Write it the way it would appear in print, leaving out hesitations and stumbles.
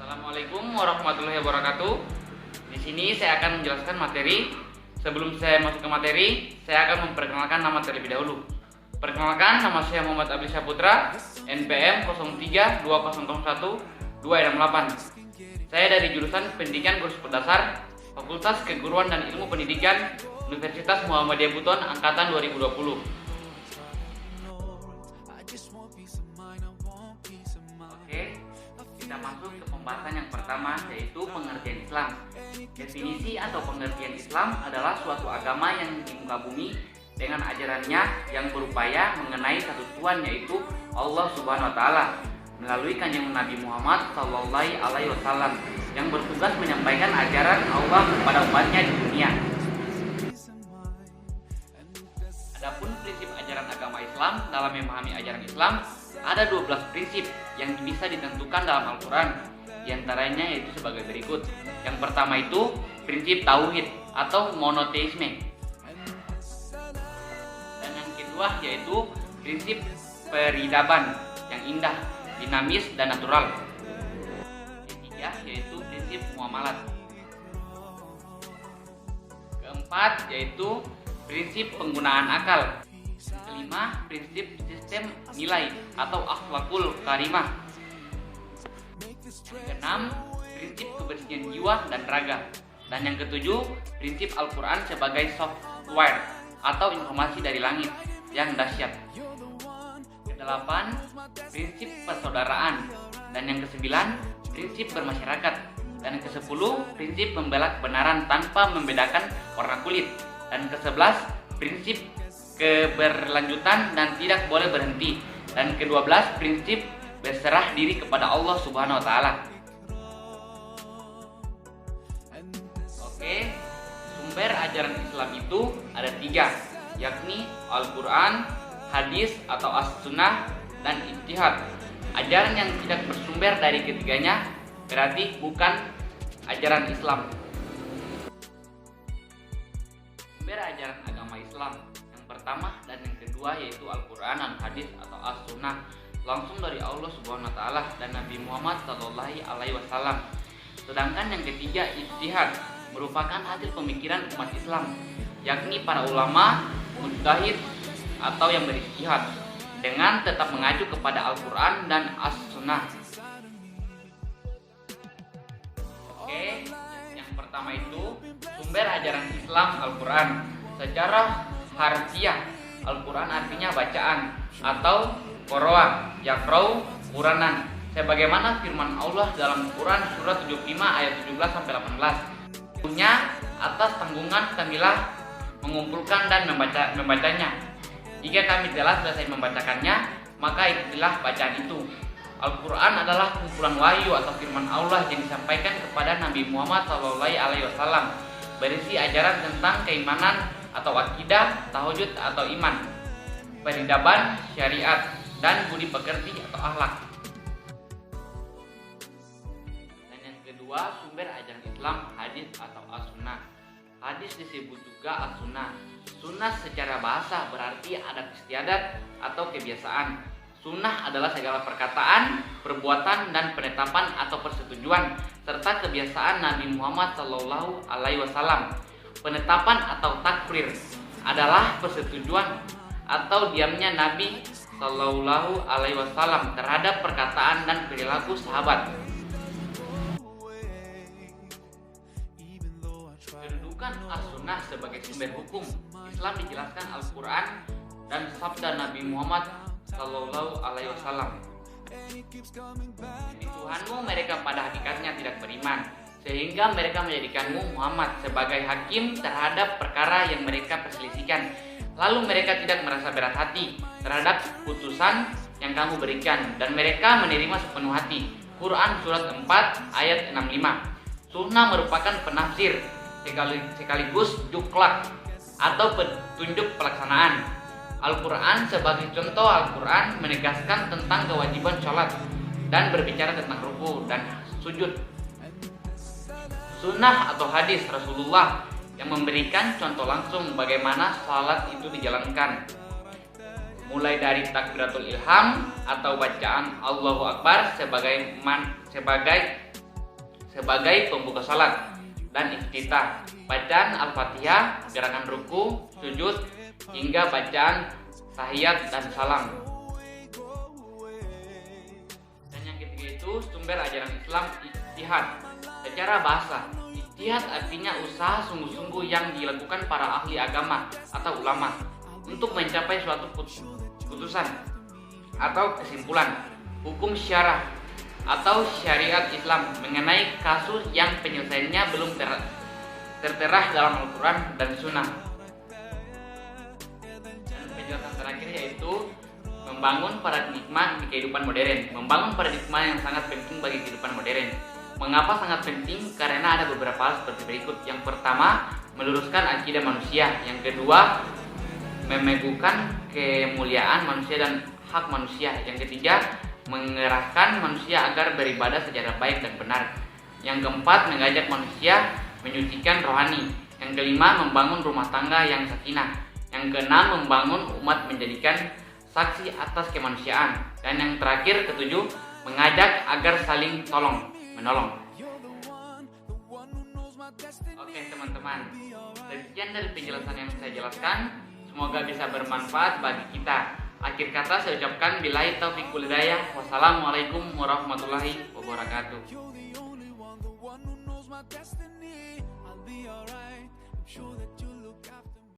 Assalamualaikum warahmatullahi wabarakatuh. Di sini saya akan menjelaskan materi. Sebelum saya masuk ke materi, saya akan memperkenalkan nama terlebih dahulu. Perkenalkan, nama saya Muhammad Abdi Saputra, NPM 0320012668. Saya dari jurusan Pendidikan Guru Dasar, Fakultas Keguruan dan Ilmu Pendidikan, Universitas Muhammadiyah Buton, angkatan 2020. Oke, kita masuk ke pembahasan yang pertama, yaitu pengertian Islam. Definisi atau pengertian Islam adalah suatu agama yang di muka bumi dengan ajarannya yang berupaya mengenai satu Tuhan, yaitu Allah Subhanahu wa taala, melalui kanjeng Nabi Muhammad sallallahu alaihi wasallam yang bertugas menyampaikan ajaran Allah kepada umatnya di dunia. Adapun prinsip ajaran agama Islam, dalam memahami ajaran Islam ada 12 prinsip yang bisa ditentukan dalam Al-Quran. Di antaranya yaitu sebagai berikut. Yang pertama itu prinsip tauhid atau monoteisme. Dan yang kedua yaitu prinsip peradaban yang indah, dinamis dan natural. Yang ketiga yaitu prinsip muamalat. Keempat yaitu prinsip penggunaan akal. Kelima, prinsip sistem nilai atau akhlakul karimah. Keenam, prinsip kebersihan jiwa dan raga. Dan yang ketujuh, prinsip Al-Quran sebagai software atau informasi dari langit yang dahsyat. Kedelapan, prinsip persaudaraan. Dan yang kesembilan, prinsip bermasyarakat. Dan yang kesepuluh, prinsip membela kebenaran tanpa membedakan warna kulit. Dan kesebelas, prinsip keberlanjutan dan tidak boleh berhenti. Dan ke-12 prinsip berserah diri kepada Allah Subhanahu wa taala. Oke, sumber ajaran Islam itu ada 3, yakni Al-Quran, hadis atau as-sunnah, dan ijtihad. Ajaran yang tidak bersumber dari ketiganya berarti bukan ajaran Islam. Sumber ajaran agama Islam pertama dan yang kedua yaitu Al-Quran dan hadis atau as-sunnah, langsung dari Allah Subhanahu wa taala dan Nabi Muhammad sallallahu alaihi wasallam. Sedangkan yang ketiga ijtihad, merupakan hasil pemikiran umat Islam, yakni para ulama, mujtahid atau yang berijtihad dengan tetap mengacu kepada Al-Quran dan as-sunnah. Oke, yang pertama itu sumber ajaran Islam Al-Quran. Secara harfiah, Al-Quran artinya bacaan atau qoro'ah, yakrau, Quranan, sebagaimana firman Allah dalam Quran surat 75 ayat 17-18. Punya atas tanggungan kamilah mengumpulkan dan membacanya. Jika kami telah selesai membacakannya, maka itulah bacaan itu. Al-Quran adalah kumpulan wahyu atau firman Allah yang disampaikan kepada Nabi Muhammad SAW, berisi ajaran tentang keimanan atau akidah, tauhid atau iman, peradaban, syariat, dan budi pekerti atau akhlak. Dan yang kedua, sumber ajaran Islam hadis atau as-sunnah. Hadis disebut juga as-sunnah. Sunnah secara bahasa berarti adat istiadat atau kebiasaan. Sunnah adalah segala perkataan, perbuatan, dan penetapan atau persetujuan serta kebiasaan Nabi Muhammad SAW. Penetapan atau takrir adalah persetujuan atau diamnya Nabi Sallallahu Alaihi Wasallam terhadap perkataan dan perilaku sahabat. Kedudukan as-sunnah sebagai sumber hukum Islam dijelaskan Al-Quran dan sabda Nabi Muhammad Sallallahu Alaihi Wasallam. Demi Tuhanmu, mereka pada hakikatnya tidak beriman, sehingga mereka menjadikanmu Muhammad sebagai hakim terhadap perkara yang mereka perselisihkan. Lalu mereka tidak merasa berat hati terhadap putusan yang kamu berikan, dan mereka menerima sepenuh hati. Quran surat 4 ayat 65. Sunnah merupakan penafsir sekaligus juklak atau petunjuk pelaksanaan. Al-Quran sebagai contoh, Al-Quran menegaskan tentang kewajiban sholat dan berbicara tentang ruku dan sujud. Sunnah atau hadis Rasulullah yang memberikan contoh langsung bagaimana salat itu dijalankan, mulai dari takbiratul ilham atau bacaan Allahu Akbar sebagai sebagai pembuka salat dan iftitah, bacaan Al-Fatihah, gerakan ruku, sujud, hingga bacaan tahiyat dan salam. Dan yang ketiga itu sumber ajaran Islam ijtihad. Secara bahasa, ijtihad artinya usaha sungguh-sungguh yang dilakukan para ahli agama atau ulama untuk mencapai suatu putusan atau kesimpulan hukum syarah atau syariat Islam mengenai kasus yang penyelesaiannya belum tertera dalam Al-Quran dan Sunnah. Dan penjelasan terakhir yaitu membangun paradigma di kehidupan modern. Membangun paradigma yang sangat penting bagi kehidupan modern. Mengapa sangat penting? Karena ada beberapa hal seperti berikut. Yang pertama, meluruskan akidah manusia. Yang kedua, memeguhkan kemuliaan manusia dan hak manusia. Yang ketiga, mengerahkan manusia agar beribadah secara baik dan benar. Yang keempat, mengajak manusia menyucikan rohani. Yang kelima, membangun rumah tangga yang sakinah. Yang keenam, membangun umat menjadikan saksi atas kemanusiaan. Dan yang terakhir, ketujuh, mengajak agar saling menolong. Oke teman-teman, sekian dari penjelasan yang saya jelaskan. Semoga bisa bermanfaat bagi kita. Akhir kata saya ucapkan billahi taufiq wal hidayah. Wassalamualaikum warahmatullahi wabarakatuh.